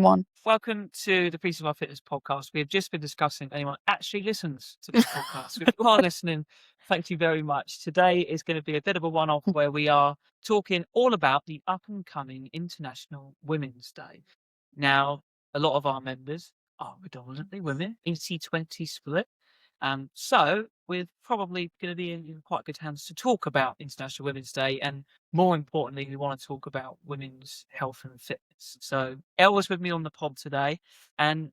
One. Welcome to the Piece of Our Fitness podcast. We have just been discussing if anyone actually listens to this podcast. If you are listening, thank you very much. Today is going to be a bit of a one-off where we are talking all about the up-and-coming International Women's Day. Now, a lot of our members are predominantly women, 80-20 split. So we're probably going to be in quite good hands to talk about International Women's Day, and more importantly, we want to talk about women's health and fitness. So Elle was with me on the pod today, and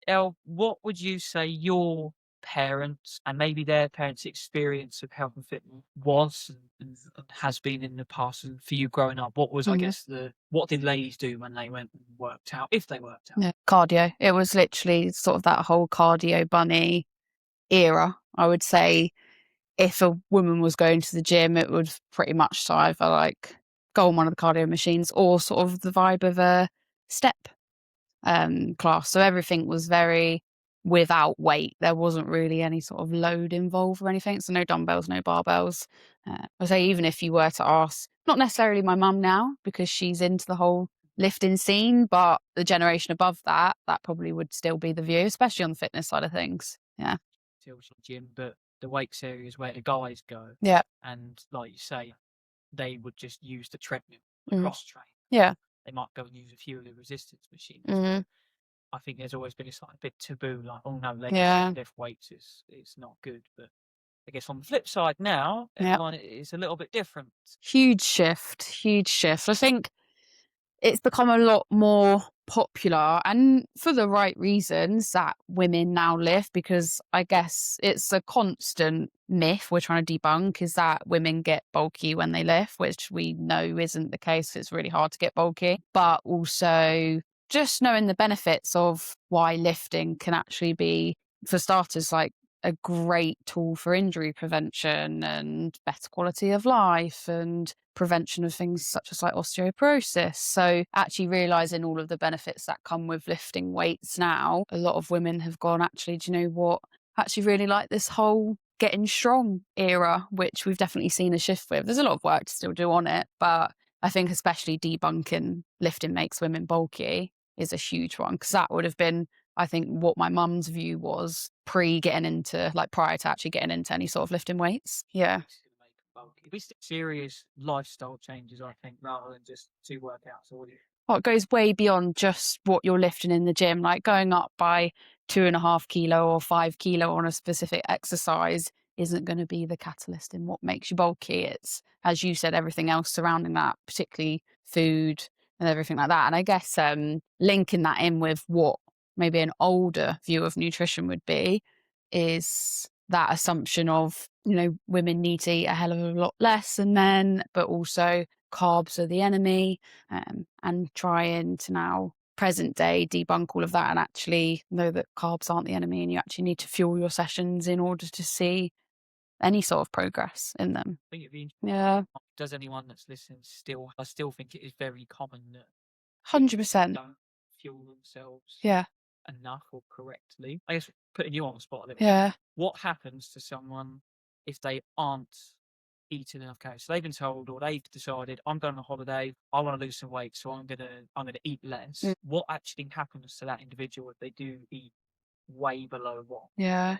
Elle, what would you say your parents and maybe their parents' experience of health and fitness was and has been in the past, and for you growing up? What was, I guess, what did ladies do when they went and worked out, if they worked out? Yeah, cardio. It was literally sort of that whole cardio bunny era. I would say if a woman was going to the gym, it would pretty much either like go on one of the cardio machines or sort of the vibe of a step class. So everything was very without weight. There wasn't really any sort of load involved or anything. So no dumbbells, no barbells. I say even if you were to ask, not necessarily my mum now because she's into the whole lifting scene, but the generation above that, that probably would still be the view, especially on the fitness side of things. Yeah. Gym, but the weights area is where the guys go. Yeah. And like you say, they would just use the treadmill, Mhm. cross train. Yeah. They might go and use a few of the resistance machines. Mhm. I think there's always been this like a bit taboo, like, oh no, Yeah. lift weights is not good. But I guess on the flip side now, Yeah. everyone is a little bit different. Huge shift. Huge shift. I think it's become a lot more popular and for the right reasons that women now lift, because I guess it's a constant myth we're trying to debunk, is that women get bulky when they lift, which we know isn't the case. It's really hard to get bulky, but also just knowing the benefits of why lifting can actually be, for starters, like a great tool for injury prevention and better quality of life and prevention of things such as like osteoporosis. So actually realizing all of the benefits that come with lifting weights now, a lot of women have gone, actually, do you know what? I actually really like this whole getting strong era, which we've definitely seen a shift with. There's a lot of work to still do on it, but I think especially debunking lifting makes women bulky is a huge one, because that would have been, I think, what my mum's view was prior to actually getting into any sort of lifting weights. Yeah. We see serious lifestyle changes, I think, rather than just 2 workouts a week. Oh, it goes way beyond just what you're lifting in the gym, like going up by 2.5 kilo or 5 kilo on a specific exercise isn't going to be the catalyst in what makes you bulky. It's, as you said, everything else surrounding that, particularly food and everything like that. And I guess linking that in with what maybe an older view of nutrition would be is that assumption of, women need to eat a hell of a lot less than men, but also carbs are the enemy, and trying to now present day debunk all of that and actually know that carbs aren't the enemy and you actually need to fuel your sessions in order to see any sort of progress in them. I think it'd be Yeah. Does anyone that's listening I still think it is very common that 100%. don't fuel themselves Yeah. enough or correctly. I guess putting you on the spot a little bit. Yeah. What happens to someone if they aren't eating enough calories? So they've been told, or they've decided, I'm going on a holiday, I want to lose some weight, so I'm gonna eat less. What actually happens to that individual if they do eat way below what? Yeah.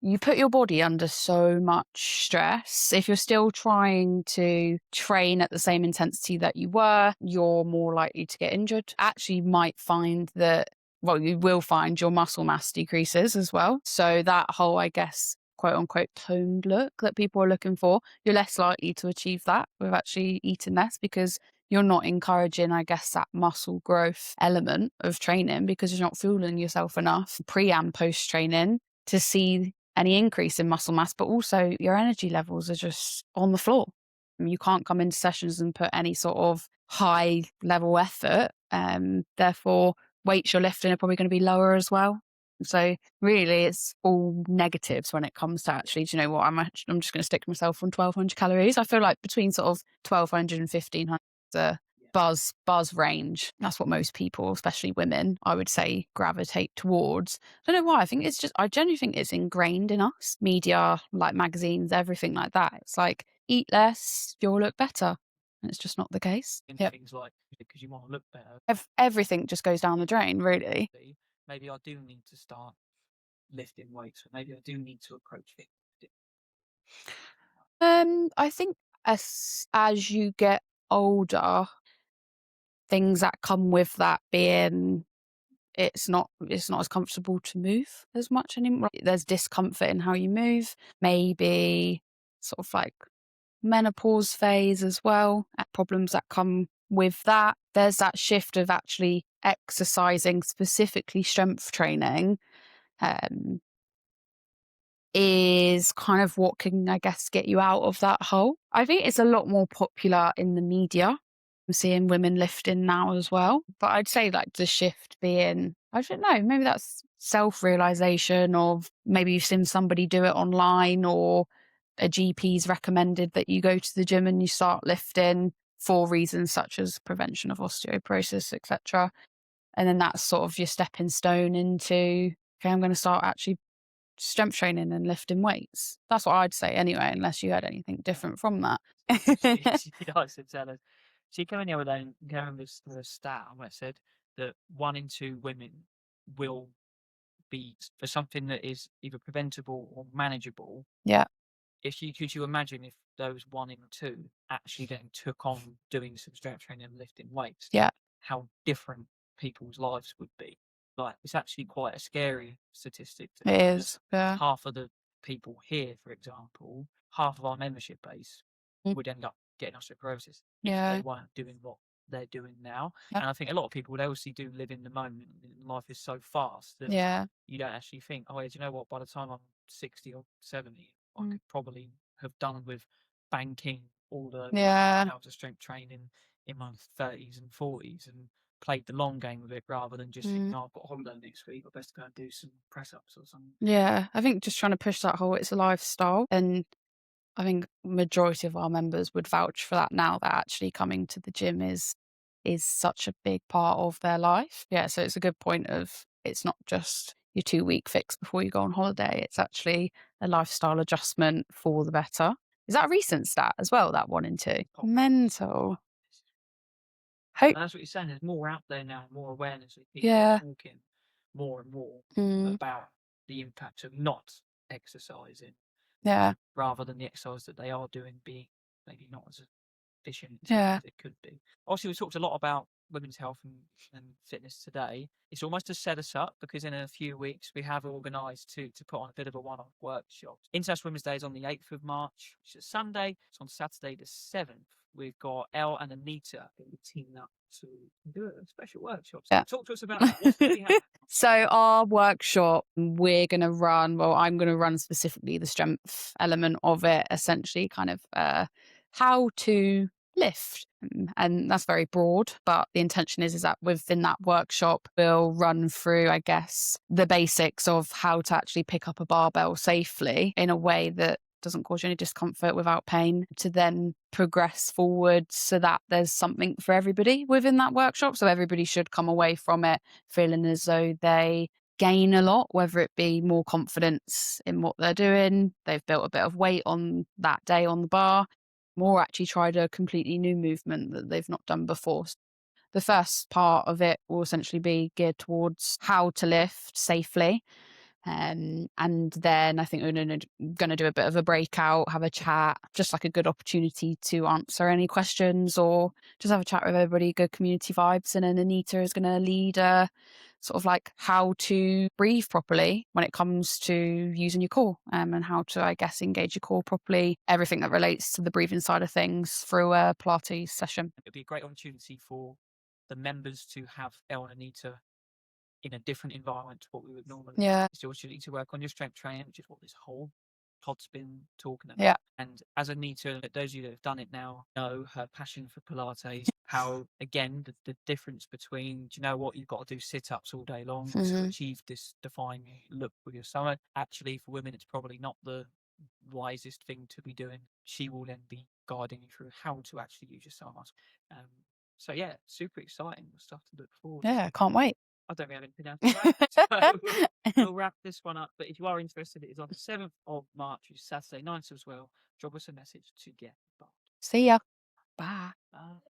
You put your body under so much stress. If you're still trying to train at the same intensity that you were, you're more likely to get injured. Actually, you might find that, well, you will find your muscle mass decreases as well. So that whole, I guess, quote unquote toned look that people are looking for, you're less likely to achieve that with actually eating less, because you're not encouraging, I guess, that muscle growth element of training, because you're not fueling yourself enough pre and post training to see any increase in muscle mass, but also your energy levels are just on the floor. You can't come into sessions and put any sort of high level effort. Therefore, weights you're lifting are probably going to be lower as well. So really, it's all negatives when it comes to actually, do you know what, I'm just going to stick myself on 1,200 calories. I feel like between sort of 1,200 and 1,500 the buzz range. That's what most people, especially women, I would say, gravitate towards. I don't know why. I genuinely think it's ingrained in us. Media, like magazines, everything like that. It's like, eat less, you'll look better. and it's just not the case. in Yep. things like because you want to look better. Everything just goes down the drain, really. Maybe I do need to start lifting weights, or maybe I do need to approach it. I think as you get older, things that come with that being it's not as comfortable to move as much anymore. There's discomfort in how you move, maybe sort of like menopause phase as well, problems that come with that. There's that shift of actually exercising, specifically strength training, um, is kind of what can, I guess, get you out of that hole. I think it's a lot more popular in the media. I'm seeing women lifting now as well. But I'd say like the shift being, I don't know, maybe that's self-realization of maybe you've seen somebody do it online, or a GP's recommended that you go to the gym and you start lifting for reasons such as prevention of osteoporosis, etc. And then that's sort of your stepping stone into, okay, I'm going to start actually strength training and lifting weights. That's what I'd say anyway, unless you had anything different from that. She likes to tell us. She came in the other day and gave us the stat where it said that 1 in 2 women will be for something that is either preventable or manageable. Yeah. Could you imagine if those 1 in 2 actually then took on doing some strength training and lifting weights? Yeah. How different people's lives would be. Like, it's actually quite a scary statistic. It is. Yeah. Half of the people here, for example, half of our membership base would end up getting osteoporosis if they weren't doing what they're doing now. Yeah. And I think a lot of people, they obviously do live in the moment. Life is so fast that you don't actually think, oh, yeah, do you know what? By the time I'm 60 or 70, I could probably have done with banking all the hours of strength training in my 30s and 40s and played the long game with it rather than just thinking, oh, I've got a holiday next week, I best go and do some press ups or something. Yeah. I think just trying to push that whole it's a lifestyle, and I think majority of our members would vouch for that now, that actually coming to the gym is such a big part of their life. Yeah, so it's a good point of it's not just your 2-week fix before you go on holiday. It's actually a lifestyle adjustment for the better. Is that a recent stat as well, that 1 in 2? Mental. And that's what you're saying. There's more out there now, more awareness. People are talking more and more about the impact of not exercising. Yeah. Rather than the exercise that they are doing being maybe not as efficient as it could be. Obviously, we talked a lot about women's health and fitness today. It's almost to set us up because in a few weeks we have organised to put on a bit of a one-off workshop. International Women's Day is on the 8th of March, which is Sunday. It's on Saturday the 7th. We've got Elle and Anita teaming up to do a special workshop. So talk to us about what we have. So our workshop, we're going to run, well, I'm going to run specifically the strength element of it, essentially kind of how to lift. And that's very broad, but the intention is that within that workshop, we'll run through, I guess, the basics of how to actually pick up a barbell safely in a way that doesn't cause you any discomfort without pain, to then progress forward so that there's something for everybody within that workshop. So everybody should come away from it feeling as though they gain a lot, whether it be more confidence in what they're doing, they've built a bit of weight on that day on the bar, or actually tried a completely new movement that they've not done before. The first part of it will essentially be geared towards how to lift safely. And then I think we're going to do a bit of a breakout, have a chat, just like a good opportunity to answer any questions or just have a chat with everybody, good community vibes. And then Anita is going to lead sort of like how to breathe properly when it comes to using your core, and how to, I guess, engage your core properly, everything that relates to the breathing side of things through a Pilates session. It'd be a great opportunity for the members to have Elle and Anita in a different environment to what we would normally. It's the opportunity to work on your strength training, which is what this whole pod's been talking about. And as Anita, those of you that have done it now know her passion for Pilates, how, again, the difference between, do you know what, you've got to do sit-ups all day long to achieve this defined look with your stomach. Actually, for women, it's probably not the wisest thing to be doing. She will then be guiding you through how to actually use your stomach muscle. So yeah, super exciting stuff to look forward to. Yeah, can't wait. I don't have anything else to add, so we'll wrap this one up. But if you are interested, it is on the 7th of March, which is Saturday night as well. Drop us a message to get involved. See ya. Bye. Bye.